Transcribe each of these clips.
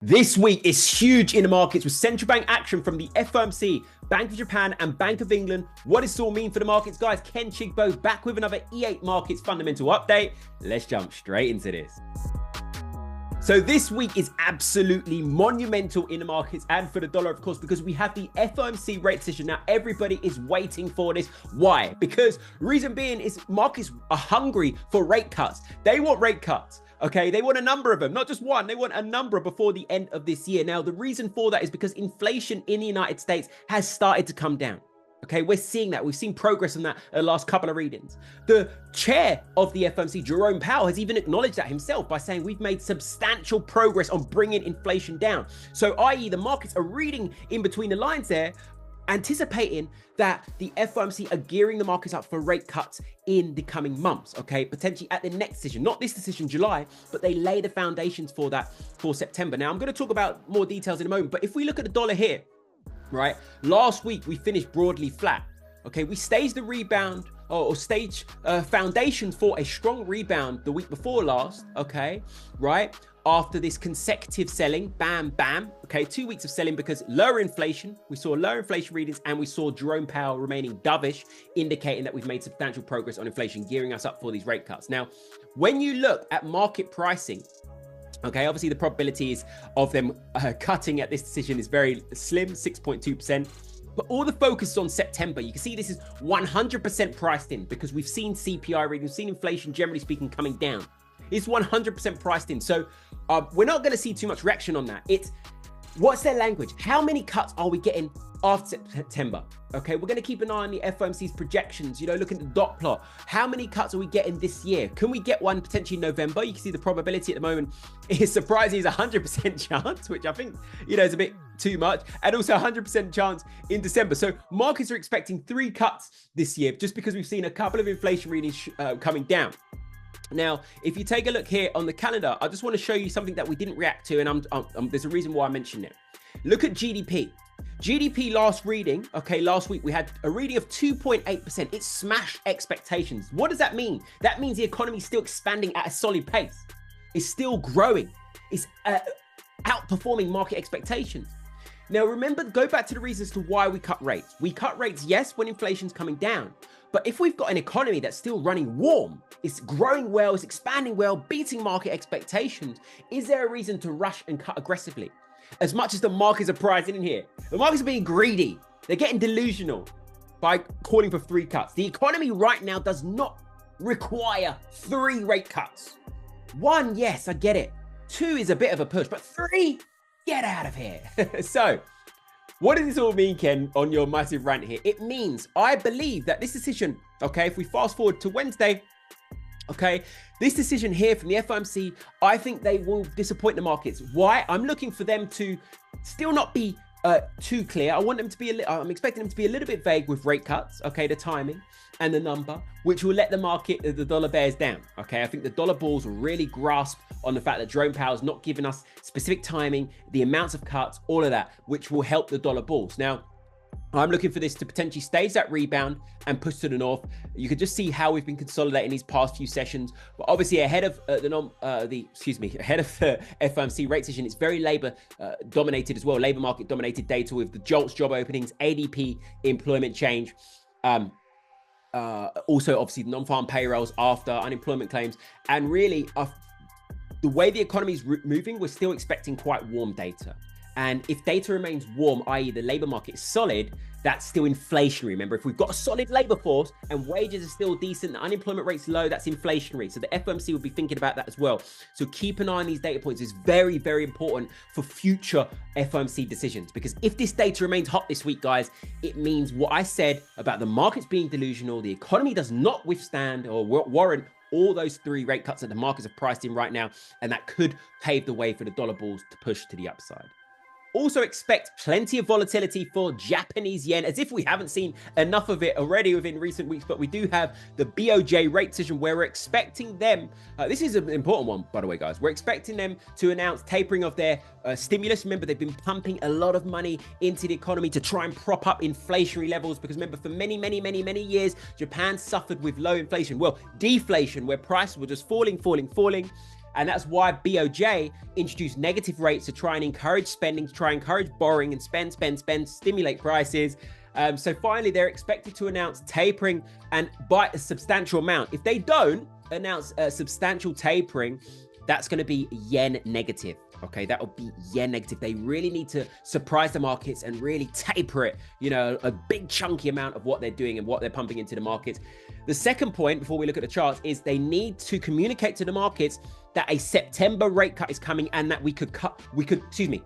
This week is huge in the markets with central bank action from the FOMC, Bank of Japan and Bank of England. What does this all mean for the markets, guys? Ken Chigbo back with another E8 Markets fundamental update. Let's jump straight into this. So this week is absolutely monumental in the markets and for the dollar, of course, because we have the FOMC rate decision. Now, everybody is waiting for this. Why? Because reason being is markets are hungry for rate cuts. They want rate cuts. Okay, they want a number of them, not just one. They want a number before the end of this year. Now, the reason for that is because inflation in the United States has started to come down. Okay, we're seeing that. We've seen progress on that the last couple of readings. The chair of the FOMC, Jerome Powell, has even acknowledged that himself by saying we've made substantial progress on bringing inflation down. So, i.e., the markets are reading in between the lines there, anticipating that the FOMC are gearing the markets up for rate cuts in the coming months, okay? Potentially at the next decision, not this decision, July, but they lay the foundations for that for September. Now, I'm going to talk about more details in a moment, but if we look at the dollar here, right? Last week, we finished broadly flat, okay? We staged the rebound or stage foundation for a strong rebound the week before last, okay? Right? After this consecutive selling, bam, bam, okay, 2 weeks of selling because lower inflation, we saw lower inflation readings and we saw Jerome Powell remaining dovish, indicating that we've made substantial progress on inflation, gearing us up for these rate cuts. Now, when you look at market pricing, okay, obviously the probabilities of them cutting at this decision is very slim, 6.2%. But all the focus is on September. You can see this is 100% priced in because we've seen CPI readings, we've seen inflation, generally speaking, coming down. It's 100% priced in. So we're not going to see too much reaction on that. It's what's their language? How many cuts are we getting after September? Okay, we're going to keep an eye on the FOMC's projections. You know, look at the dot plot. How many cuts are we getting this year? Can we get one potentially in November? You can see the probability at the moment is surprising, is 100% chance, which I think, you know, is a bit too much. And also 100% chance in December. So markets are expecting 3 cuts this year just because we've seen a couple of inflation readings coming down. Now, if you take a look here on the calendar, I just want to show you something that we didn't react to, and there's a reason why I mentioned it. Look at GDP. GDP last reading, okay, last week we had a reading of 2.8%. It smashed expectations. What does that mean? That means the economy is still expanding at a solid pace. It's still growing. It's outperforming market expectations. Now, remember, go back to the reasons to why we cut rates. We cut rates, yes, when inflation's coming down. But if we've got an economy that's still running warm, it's growing well, it's expanding well, beating market expectations, is there a reason to rush and cut aggressively? As much as the markets are pricing in here, the markets are being greedy. They're getting delusional by calling for 3 cuts. The economy right now does not require 3 rate cuts. 1, yes, I get it. 2 is a bit of a push, but 3, get out of here. So, what does this all mean, Ken, on your massive rant here? It means I believe that this decision, okay, if we fast forward to Wednesday, okay, this decision here from the FOMC, I think they will disappoint the markets. Why? I'm looking for them to still not be too clear. I want them to be, I'm expecting them to be a little bit vague with rate cuts, okay, the timing and the number, which will let the market, the dollar bears down, okay? I think the dollar bulls will really grasp on the fact that Jerome Powell's not giving us specific timing, the amounts of cuts, all of that, which will help the dollar bulls. Now, I'm looking for this to potentially stage that rebound and push to the north. You can just see how we've been consolidating these past few sessions. But obviously, ahead of ahead of the FOMC rate decision, it's very labor dominated as well. Labor market dominated data with the JOLTS job openings, ADP employment change. Also, obviously, non-farm payrolls after unemployment claims, and really, the way the economy is moving, we're still expecting quite warm data. And if data remains warm, i.e. the labor market is solid, that's still inflationary. Remember, if we've got a solid labor force and wages are still decent, the unemployment rate's low, that's inflationary. So the FOMC will be thinking about that as well. So keep an eye on these data points. It's very, very important for future FOMC decisions, because if this data remains hot this week, guys, it means what I said about the markets being delusional, the economy does not withstand or warrant all those 3 rate cuts that the markets are priced in right now, and that could pave the way for the dollar bulls to push to the upside. Also expect plenty of volatility for Japanese yen, as if we haven't seen enough of it already within recent weeks. But we do have the BOJ rate decision where we're expecting them. This is an important one, by the way, guys. We're expecting them to announce tapering of their stimulus. Remember, they've been pumping a lot of money into the economy to try and prop up inflationary levels. Because remember, for many years, Japan suffered with low inflation. Well, deflation, where prices were just falling. And that's why BOJ introduced negative rates to try and encourage spending, to try and encourage borrowing and spend, stimulate prices. So finally, they're expected to announce tapering and by a substantial amount. If they don't announce a substantial tapering, that's going to be yen negative. Okay, that will be yen negative. They really need to surprise the markets and really taper it, you know, a big chunky amount of what they're doing and what they're pumping into the markets. The second point, before we look at the charts, is they need to communicate to the markets that a September rate cut is coming and that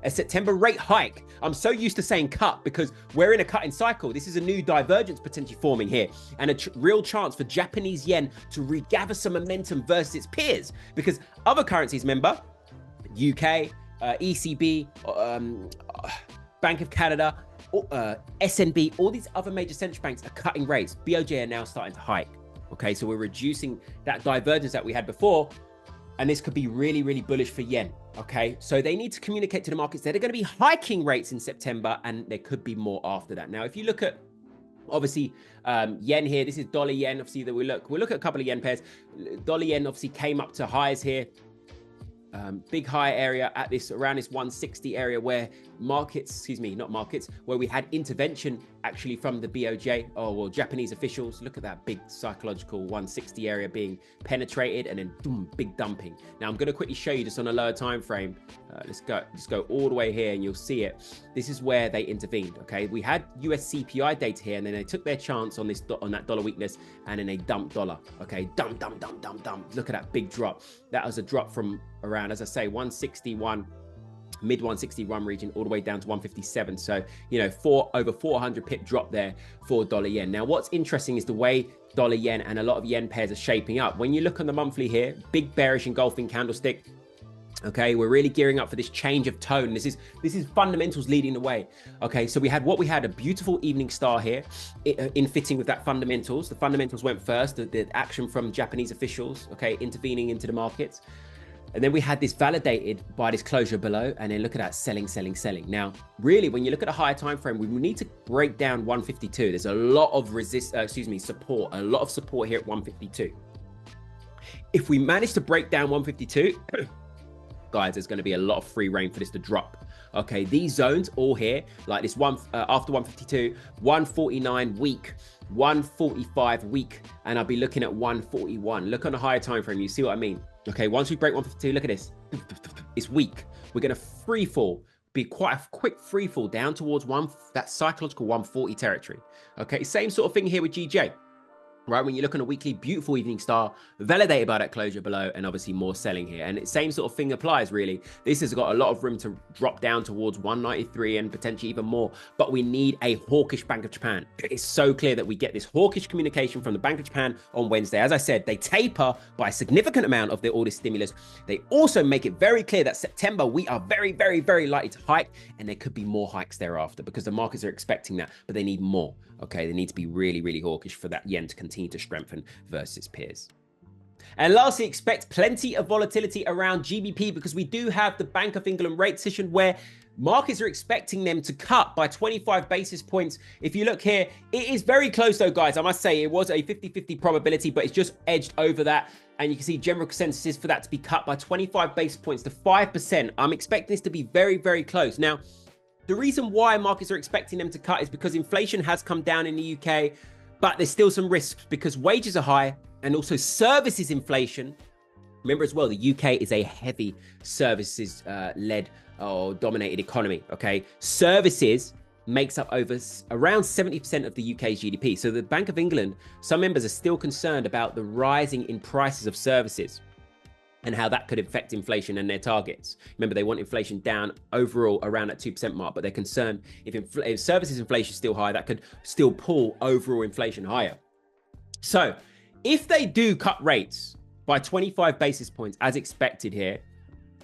a September rate hike. I'm so used to saying cut because we're in a cutting cycle. This is a new divergence potentially forming here and a real chance for Japanese yen to regather some momentum versus its peers, because other currencies, remember, UK, ECB, Bank of Canada, SNB, all these other major central banks are cutting rates. BOJ are now starting to hike. Okay, so we're reducing that divergence that we had before, and this could be really, really bullish for yen. Okay, so they need to communicate to the markets that they're going to be hiking rates in September, and there could be more after that. Now, if you look at obviously yen here, this is dollar yen. Obviously, that we'll look at a couple of yen pairs. Dollar yen obviously came up to highs here. Big high area at this around this 160 area where where we had intervention actually from the BOJ, Japanese officials. Look at that big psychological 160 area being penetrated and then boom, big dumping. Now I'm going to quickly show you this on a lower time frame. Let's go all the way here and you'll see it. This is where they intervened. Okay, we had US CPI data here and then they took their chance on that dollar weakness and then they dumped dollar. Okay, dump. Look at that big drop. That was a drop from around, as I say, 161, mid 161 region, all the way down to 157. So, you know, over 400 pip drop there for dollar yen. Now, what's interesting is the way dollar yen and a lot of yen pairs are shaping up. When you look on the monthly here, big bearish engulfing candlestick. Okay, we're really gearing up for this change of tone. This is fundamentals leading the way. Okay, so we had a beautiful evening star here in fitting with that fundamentals. The fundamentals went first, the action from Japanese officials, okay, intervening into the markets. And then we had this validated by this closure below, and then look at that selling. Now, really, when you look at a higher time frame, we need to break down 152. There's a lot of support, a lot of support here at 152. If we manage to break down 152, guys, there's going to be a lot of free reign for this to drop. Okay, these zones all here, like this one after 152, 149 weak, 145 weak, and I'll be looking at 141. Look on a higher time frame, you see what I mean? Okay, once we break 152, look at this. It's weak. We're going to free fall, be quite a quick free fall down towards that psychological 140 territory. Okay, same sort of thing here with GJ. Right, when you look on a weekly, beautiful evening star, validated by that closure below, and obviously more selling here. And the same sort of thing applies, really. This has got a lot of room to drop down towards 193 and potentially even more. But we need a hawkish Bank of Japan. It's so clear that we get this hawkish communication from the Bank of Japan on Wednesday. As I said, they taper by a significant amount of all this stimulus. They also make it very clear that September, we are very, very, very likely to hike, and there could be more hikes thereafter because the markets are expecting that, but they need more. Okay, they need to be really, really hawkish for that yen to continue to strengthen versus peers. And lastly, expect plenty of volatility around GBP because we do have the Bank of England rate decision where markets are expecting them to cut by 25 basis points. If you look here, it is very close though, guys. I must say it was a 50-50 probability, but it's just edged over that. And you can see general consensus is for that to be cut by 25 basis points to 5%. I'm expecting this to be very, very close. Now, the reason why markets are expecting them to cut is because inflation has come down in the UK, but there's still some risks because wages are high and also services inflation. Remember as well, the UK is a heavy services led or dominated economy. Okay, services makes up around 70% of the UK's GDP. So the Bank of England, some members are still concerned about the rising in prices of services and how that could affect inflation and their targets. Remember, they want inflation down overall around that 2% mark, but they're concerned if services inflation is still high, that could still pull overall inflation higher. So if they do cut rates by 25 basis points as expected here,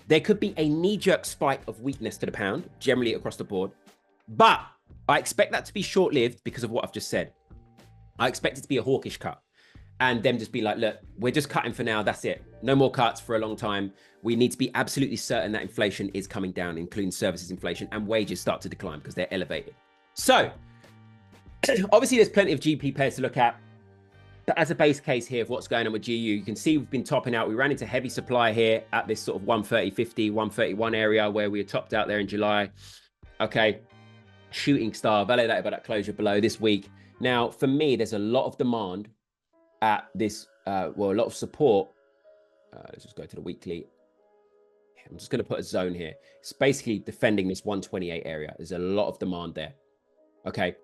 there could be a knee-jerk spike of weakness to the pound, generally across the board. But I expect that to be short-lived because of what I've just said. I expect it to be a hawkish cut. And them just be like, look, we're just cutting for now. That's it. No more cuts for a long time. We need to be absolutely certain that inflation is coming down, including services inflation, and wages start to decline because they're elevated. So obviously there's plenty of GP pairs to look at. as a base case here of what's going on with GU, you can see we've been topping out. We ran into heavy supply here at this sort of 130.50, 131 area where we had topped out there in July. Okay, shooting star, validated by that closure below this week. Now, for me, there's a lot of demand at this, well, a lot of support. Let's just go to the weekly. I'm just going to put a zone here. It's basically defending this 128 area. There's a lot of demand there. Okay,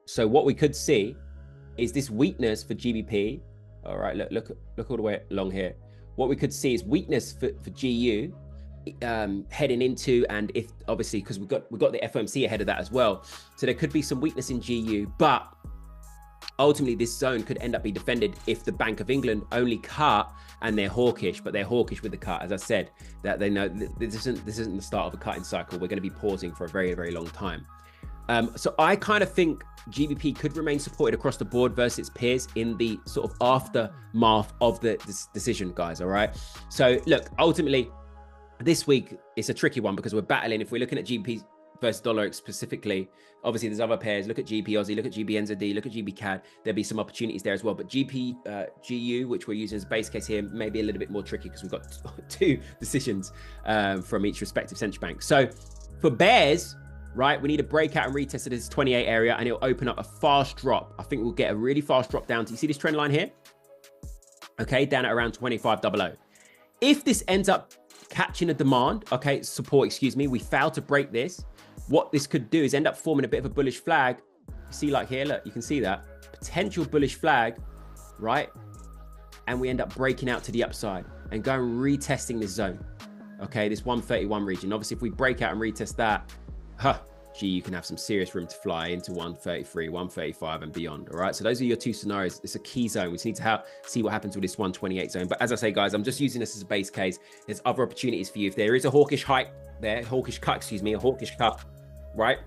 so what we could see is this weakness for GBP. All right, look all the way along here. What we could see is weakness for GU heading into, and if obviously because we've got the FOMC ahead of that as well, so there could be some weakness in GU, but ultimately this zone could end up be defended if the Bank of England only cut, and they're hawkish, but they're hawkish with the cut. As I said, that they know this isn't the start of a cutting cycle. We're going to be pausing for a very, very long time. So I kind of think GBP could remain supported across the board versus its peers in the sort of aftermath of this decision, guys. All right. So look, ultimately, this week it's a tricky one because we're battling. If we're looking at GBP versus dollar specifically, obviously there's other pairs. Look at GP Aussie, look at GB NZD, look at GB CAD. There'll be some opportunities there as well. But GP GU, which we're using as a base case here, may be a little bit more tricky because we've got two decisions from each respective central bank. So for bears, right, we need a breakout and retest of this 28 area, and it'll open up a fast drop. I think we'll get a really fast drop down to, you see this trend line here? Okay, down at around 25.00. If this ends up catching a demand, okay, support, excuse me, we fail to break this, what this could do is end up forming a bit of a bullish flag. You see, like here, look, you can see that potential bullish flag, right? And we end up breaking out to the upside and going retesting this zone. Okay, this 131 region. Obviously, if we break out and retest that, you can have some serious room to fly into 133, 135 and beyond. All right, so those are your two scenarios. It's a key zone. We just need to see what happens with this 128 zone. But as I say, guys, I'm just using this as a base case. There's other opportunities for you. If there is a hawkish hike there, hawkish cut, right,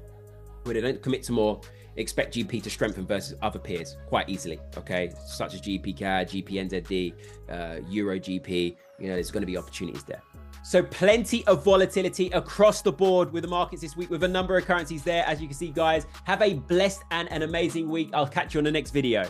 where they don't commit to more, expect GP to strengthen versus other peers quite easily, okay, such as GP CAD, GP NZD, Euro GP. You know, there's going to be opportunities there. So plenty of volatility across the board with the markets this week, with a number of currencies there. As you can see, guys, have a blessed and an amazing week. I'll catch you on the next video.